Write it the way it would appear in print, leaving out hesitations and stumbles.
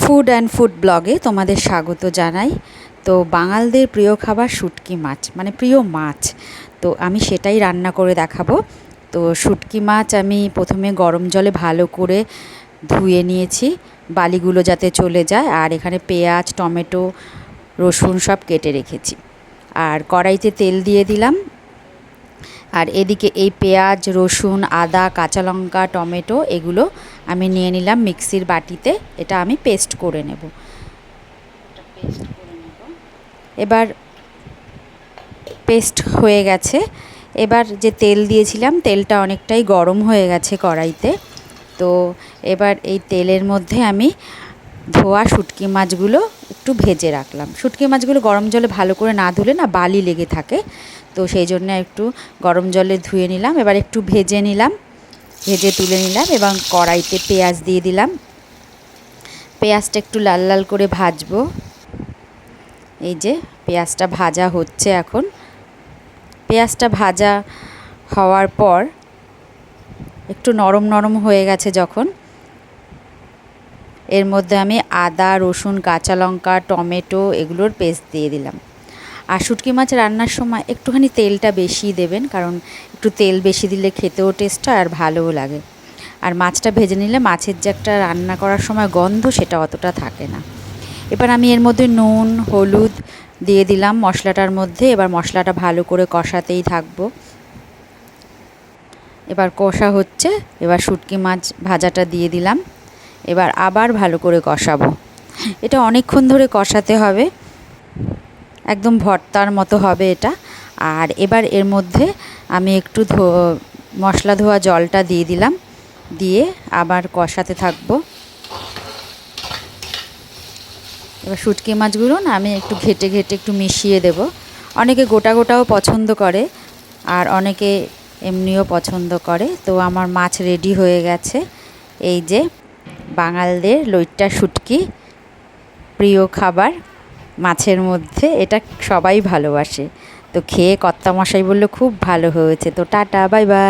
Food and food ব্লগে তোমাদের স্বাগত জানাই। তো বাঙালদের প্রিয় খাবার শুটকি মাছ, মানে প্রিয় মাছ। তো আমি সেটাই রান্না করে দেখাবো। তো শুটকি মাছ আমি প্রথমে গরম জলে ভালো করে ধুয়ে নিয়েছি, বালিগুলো যাতে চলে যায়। আর এখানে পেঁয়াজ, টমেটো, রসুন সব কেটে রেখেছি। আর কড়াইতে তেল দিয়ে দিলাম। আর এদিকে এই পেঁয়াজ, রসুন, আদা, কাঁচা লঙ্কা, টমেটো এগুলো আমি নিয়ে নিলাম মিক্সির বাটিতে। এটা আমি পেস্ট করে নেব। এবার পেস্ট হয়ে গেছে। এবার যে তেল দিয়েছিলাম, তেলটা অনেকটাই গরম হয়ে গেছে কড়াইতে। তো এবার এই তেলের মধ্যে আমি ধোয়া শুটকি মাছগুলো একটু ভেজে রাখলাম। শুটকি মাছগুলো গরম জলে ভালো করে না ধুলে না বালি লেগে থাকে, তো সেই জন্য একটু গরম জলে ধুয়ে নিলাম। এবার একটু ভেজে নিলাম, ভেজে তুলে নিলাম এবং কড়াইতে পেঁয়াজ দিয়ে দিলাম। পেঁয়াজটা একটু লাল লাল করে ভাজবো। এই যে পেঁয়াজটা ভাজা হচ্ছে এখন। পেঁয়াজটা ভাজা হওয়ার পর একটু নরম নরম হয়ে গেছে যখন, এর মধ্যে আমি আদা, রসুন, কাঁচা লঙ্কা, টমেটো এগুলোর পেস্ট দিয়ে দিলাম। আর শুটকি মাছ রান্নার সময় একটুখানি তেলটা বেশি দেবেন, কারণ একটু তেল বেশি দিলে খেতেও টেস্ট হয় আর ভালোও লাগে। আর মাছটা ভেজে নিলে মাছের যে একটা রান্না করার সময় গন্ধ, সেটা অতটা থাকে না। এবার আমি এর মধ্যে নুন, হলুদ দিয়ে দিলাম মশলাটার মধ্যে। এবার মশলাটা ভালো করে কষাতেই থাকবো। এবার কষা হচ্ছে, এবার শুটকি মাছ ভাজাটা দিয়ে দিলাম। এবার আবার ভালো করে কষাবো। এটা অনেকক্ষণ ধরে কষাতে হবে, একদম ভর্তার মতো হবে এটা। আর এবার এর মধ্যে আমি একটু মশলা ধোয়া জলটা দিয়ে দিলাম, দিয়ে আবার কষাতে থাকবো। এবার শুটকি মাছগুলো না আমি একটু ঘেটে ঘেটে একটু মিশিয়ে দেব। অনেকে গোটা গোটাও পছন্দ করে, আর অনেকে এমনিও পছন্দ করে। তো আমার মাছ রেডি হয়ে গেছে। এই যে বাঙালদের লইট্টা শুটকি, প্রিয় খাবার মাছের মধ্যে, এটা সবাই ভালোবাসে। তো খেয়ে কর্তামশাই বললো খুব ভালো হয়েছে। তো টাটা, বাই বাই।